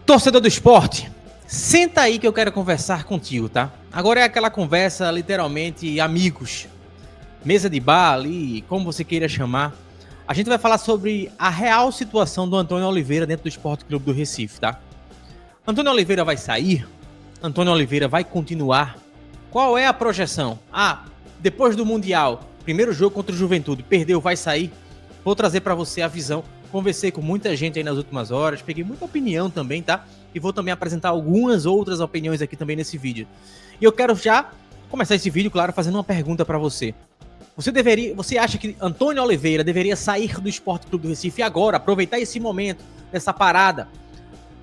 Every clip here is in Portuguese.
Torcedor do esporte, senta aí que eu quero conversar contigo, tá? Agora é aquela conversa, literalmente, amigos. Mesa de bar ali, como você queira chamar. A gente vai falar sobre a real situação do Antônio Oliveira dentro do Esporte Clube do Recife, tá? Antônio Oliveira vai sair? Antônio Oliveira vai continuar? Qual é a projeção? Depois do Mundial, primeiro jogo contra o Juventude, perdeu, vai sair? Vou trazer para você a visão. Conversei com muita gente aí nas últimas horas, peguei muita opinião também, tá? E vou também apresentar algumas outras opiniões aqui também nesse vídeo. E eu quero já começar esse vídeo, claro, fazendo uma pergunta para você. Você acha que Antônio Oliveira deveria sair do Esporte Clube do Recife agora, aproveitar esse momento, essa parada,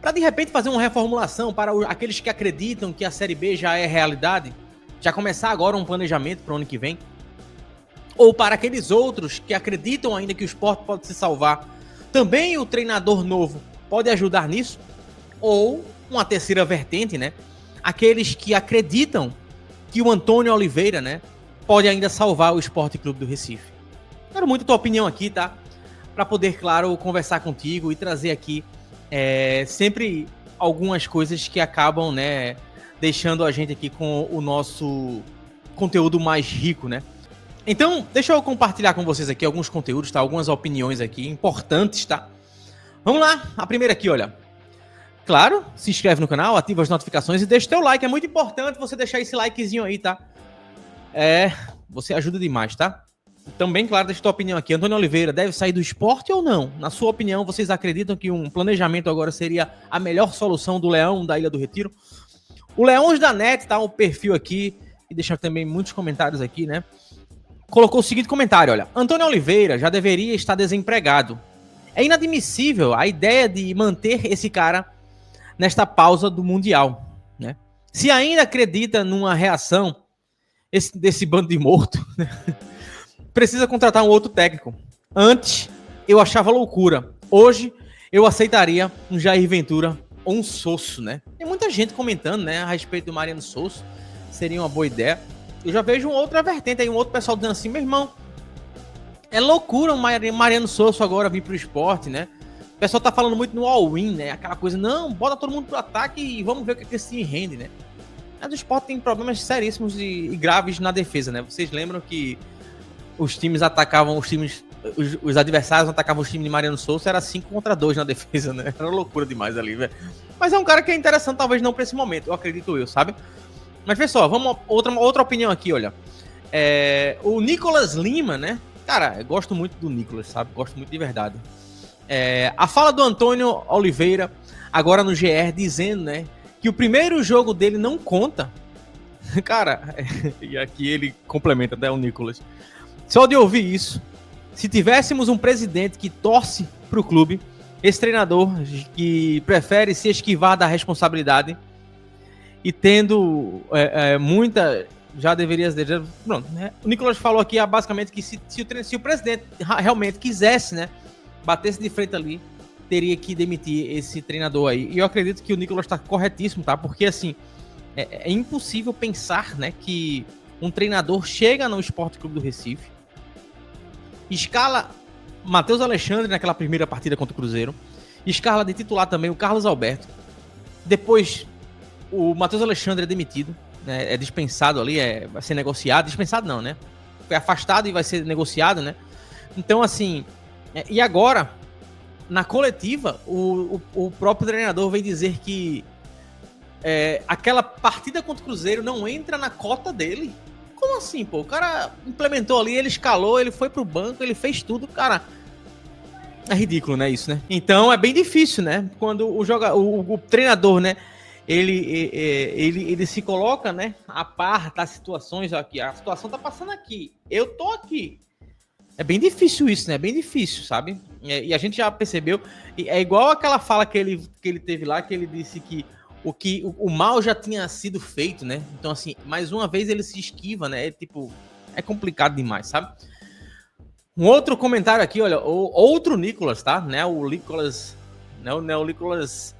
para de repente fazer uma reformulação para aqueles que acreditam que a Série B já é realidade? Já começar agora um planejamento para o ano que vem? Ou para aqueles outros que acreditam ainda que o esporte pode se salvar? Também o treinador novo pode ajudar nisso? Ou uma terceira vertente, né? Aqueles que acreditam que o Antônio Oliveira, né, pode ainda salvar o Esporte Clube do Recife. Quero muito a tua opinião aqui, tá? Para poder, claro, conversar contigo e trazer aqui sempre algumas coisas que acabam, né, deixando a gente aqui com o nosso conteúdo mais rico, né? Então, deixa eu compartilhar com vocês aqui alguns conteúdos, tá? Algumas opiniões aqui importantes, tá? Vamos lá, a primeira aqui, olha. Claro, se inscreve no canal, ativa as notificações e deixa o teu like. É muito importante você deixar esse likezinho aí, tá? Você ajuda demais, tá? Também, claro, deixa a tua opinião aqui. Antônio Oliveira deve sair do esporte ou não? Na sua opinião, vocês acreditam que um planejamento agora seria a melhor solução do Leão da Ilha do Retiro? O Leões da Net, tá? O perfil aqui, e deixar também muitos comentários aqui, né? Colocou o seguinte comentário, olha. Antônio Oliveira já deveria estar desempregado. É inadmissível a ideia de manter esse cara nesta pausa do Mundial, né? Se ainda acredita numa reação desse bando de morto, né? Precisa contratar um outro técnico. Antes, eu achava loucura. Hoje, eu aceitaria um Jair Ventura ou um Sosso, né? Tem muita gente comentando, né, a respeito do Mariano Sosso. Seria uma boa ideia. Eu já vejo uma outra vertente aí, um outro pessoal dizendo assim, meu irmão, é loucura o Mariano Sosso agora vir pro esporte, né? O pessoal tá falando muito no all-in, né? Aquela coisa, não, bota todo mundo pro ataque e vamos ver o que esse time rende, né? Mas o esporte tem problemas seríssimos e graves na defesa, né? Vocês lembram que os times atacavam os adversários atacavam os times de Mariano Sosso, era 5-2 na defesa, né? Era loucura demais ali, velho. Mas é um cara que é interessante, talvez não pra esse momento, eu acredito eu, sabe? Mas, pessoal, vamos outra opinião aqui, olha. O Nicolas Lima, né? Cara, eu gosto muito do Nicolas, sabe? Gosto muito de verdade. A fala do Antônio Oliveira, agora no GR, dizendo, né, que o primeiro jogo dele não conta. Cara, e aqui ele complementa, né, o Nicolas. Só de ouvir isso, se tivéssemos um presidente que torce pro clube, esse treinador que prefere se esquivar da responsabilidade, e tendo muita... Já deveria... Pronto, né? O Nicolas falou aqui basicamente que se o presidente realmente quisesse, né, batesse de frente ali, teria que demitir esse treinador aí. E eu acredito que o Nicolas está corretíssimo, tá? Porque, assim, é impossível pensar, né, que um treinador chega no Esporte Clube do Recife, escala Matheus Alexandre naquela primeira partida contra o Cruzeiro, escala de titular também o Carlos Alberto, depois... O Matheus Alexandre é demitido, né, é dispensado ali, vai ser negociado. Dispensado não, né? Foi afastado e vai ser negociado, né? Então, assim... e agora, na coletiva, o próprio treinador vem dizer que aquela partida contra o Cruzeiro não entra na cota dele. Como assim, pô? O cara implementou ali, ele escalou, ele foi pro banco, ele fez tudo, cara... É ridículo, né, isso, né? Então, é bem difícil, né? Quando o treinador, né... Ele se coloca, né, a par das situações aqui. A situação tá passando aqui. Eu tô aqui. É bem difícil isso, né? É bem difícil, sabe? E a gente já percebeu. É igual aquela fala que ele teve lá, que ele disse que o mal já tinha sido feito, né? Então, assim, mais uma vez ele se esquiva, né? É complicado demais, sabe? Um outro comentário aqui, olha. Outro Nicolas, tá? Né? O Nicolas... Não é o Nicolas...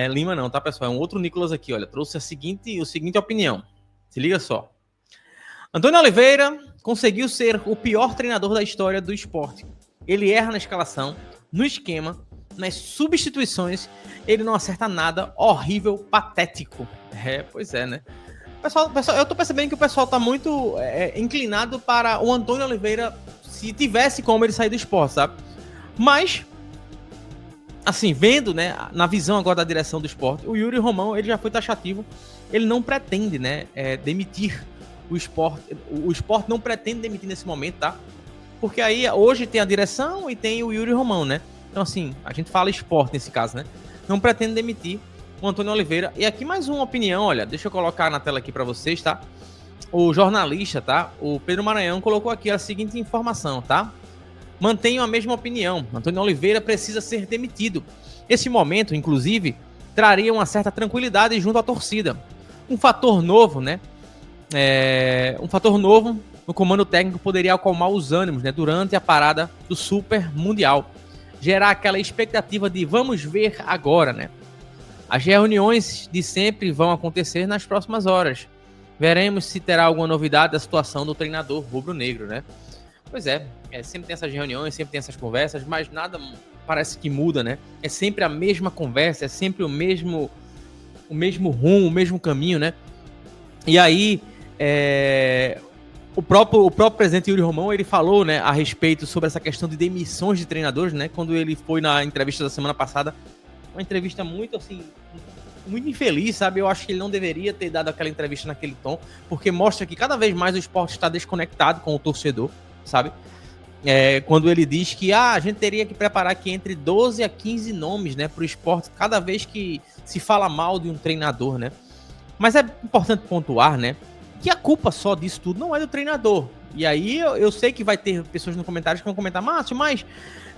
Lima não, tá, pessoal? É um outro Nicolas aqui, olha. Trouxe a seguinte opinião. Se liga só. Antônio Oliveira conseguiu ser o pior treinador da história do esporte. Ele erra na escalação, no esquema, nas substituições, ele não acerta nada, horrível, patético. Pois é, né? Pessoal, eu tô percebendo que o pessoal tá muito inclinado para o Antônio Oliveira, se tivesse como ele sair do Sport, sabe? Mas, assim, vendo, né, na visão agora da direção do Sport, o Yuri Romão, ele já foi taxativo, ele não pretende, né, demitir o Sport. O Sport não pretende demitir nesse momento, tá? Porque aí, hoje tem a direção e tem o Yuri Romão, né? Então, assim, a gente fala Sport nesse caso, né? Não pretende demitir o Antônio Oliveira. E aqui mais uma opinião, olha, deixa eu colocar na tela aqui para vocês, tá? O jornalista, tá? O Pedro Maranhão colocou aqui a seguinte informação, tá? Mantenho a mesma opinião. Antônio Oliveira precisa ser demitido. Esse momento, inclusive, traria uma certa tranquilidade junto à torcida. Um fator novo, né? Um fator novo no comando técnico poderia acalmar os ânimos, né? Durante a parada do Super Mundial. Gerar aquela expectativa de vamos ver agora, né? As reuniões de sempre vão acontecer nas próximas horas. Veremos se terá alguma novidade da situação do treinador rubro-negro, né? Pois sempre tem essas reuniões, sempre tem essas conversas, mas nada parece que muda, né? É sempre a mesma conversa, é sempre o mesmo rumo, o mesmo caminho, né? E aí, o próprio presidente Yuri Romão, ele falou, né, a respeito sobre essa questão de demissões de treinadores, né? Quando ele foi na entrevista da semana passada, uma entrevista muito, assim, muito infeliz, sabe? Eu acho que ele não deveria ter dado aquela entrevista naquele tom, porque mostra que cada vez mais o esporte está desconectado com o torcedor, sabe? Quando ele diz que a gente teria que preparar aqui entre 12 a 15 nomes, né, para o esporte, cada vez que se fala mal de um treinador, né? Mas é importante pontuar, né, que a culpa só disso tudo não é do treinador. E aí eu sei que vai ter pessoas nos comentários que vão comentar, Márcio, mas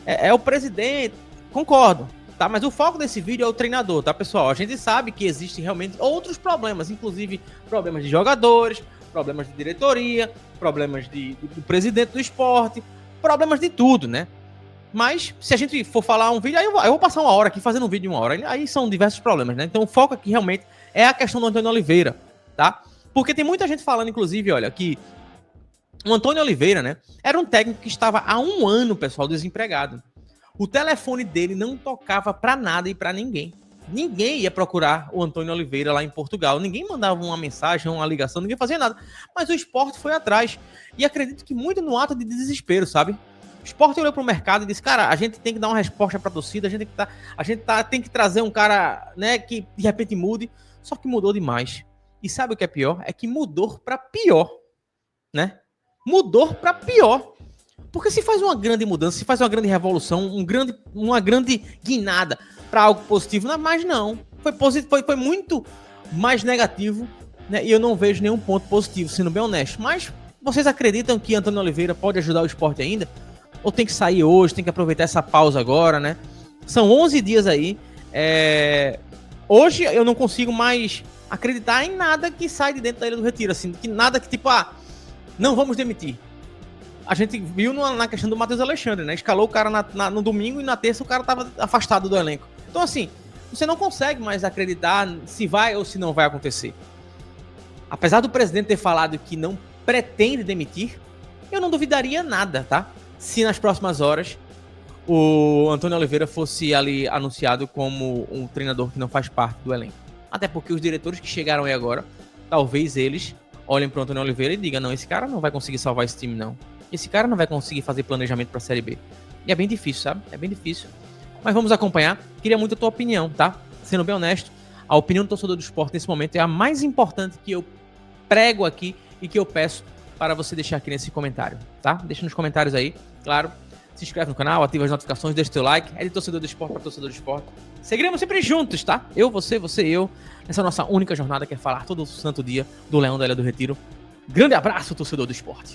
é o presidente. Concordo. Tá, mas o foco desse vídeo é o treinador, tá, pessoal? A gente sabe que existem realmente outros problemas, inclusive problemas de jogadores, problemas de diretoria, problemas do presidente do esporte, problemas de tudo, né? Mas, se a gente for falar um vídeo, aí eu vou passar uma hora aqui fazendo um vídeo de uma hora, aí são diversos problemas, né? Então o foco aqui realmente é a questão do Antônio Oliveira, tá? Porque tem muita gente falando, inclusive, olha, que o Antônio Oliveira, né, era um técnico que estava há um ano, pessoal, desempregado. O telefone dele não tocava pra nada e pra ninguém. Ninguém ia procurar o Antônio Oliveira lá em Portugal. Ninguém mandava uma mensagem, uma ligação, ninguém fazia nada. Mas o esporte foi atrás. E acredito que muito no ato de desespero, sabe? O esporte olhou pro mercado e disse, cara, a gente tem que dar uma resposta pra torcida, tem que trazer um cara, né, que de repente mude. Só que mudou demais. E sabe o que é pior? É que mudou pra pior, né? Mudou pra pior. Porque se faz uma grande mudança, se faz uma grande revolução, uma grande guinada para algo positivo, mas não. Foi muito mais negativo, né? E eu não vejo nenhum ponto positivo, sendo bem honesto. Mas vocês acreditam que Antônio Oliveira pode ajudar o esporte ainda? Ou tem que sair hoje, tem que aproveitar essa pausa agora, né? São 11 dias aí. Hoje eu não consigo mais acreditar em nada que sai de dentro da Ilha do Retiro, assim, que nada que tipo, não vamos demitir. A gente viu na questão do Matheus Alexandre, né? Escalou o cara no domingo e na terça o cara tava afastado do elenco. Então, assim, você não consegue mais acreditar se vai ou se não vai acontecer. Apesar do presidente ter falado que não pretende demitir, eu não duvidaria nada, tá? Se nas próximas horas o Antônio Oliveira fosse ali anunciado como um treinador que não faz parte do elenco. Até porque os diretores que chegaram aí agora, talvez eles olhem pro Antônio Oliveira e digam, não, esse cara não vai conseguir salvar esse time, não. Esse cara não vai conseguir fazer planejamento pra Série B. E é bem difícil, sabe? É bem difícil. Mas vamos acompanhar. Queria muito a tua opinião, tá? Sendo bem honesto, a opinião do torcedor do esporte nesse momento é a mais importante que eu prego aqui e que eu peço para você deixar aqui nesse comentário, tá? Deixa nos comentários aí, claro. Se inscreve no canal, ativa as notificações, deixa o teu like. É de torcedor do esporte para torcedor do esporte. Seguiremos sempre juntos, tá? Eu, você e eu. Nessa nossa única jornada que é falar todo santo dia do Leão da Ilha do Retiro. Grande abraço, torcedor do esporte.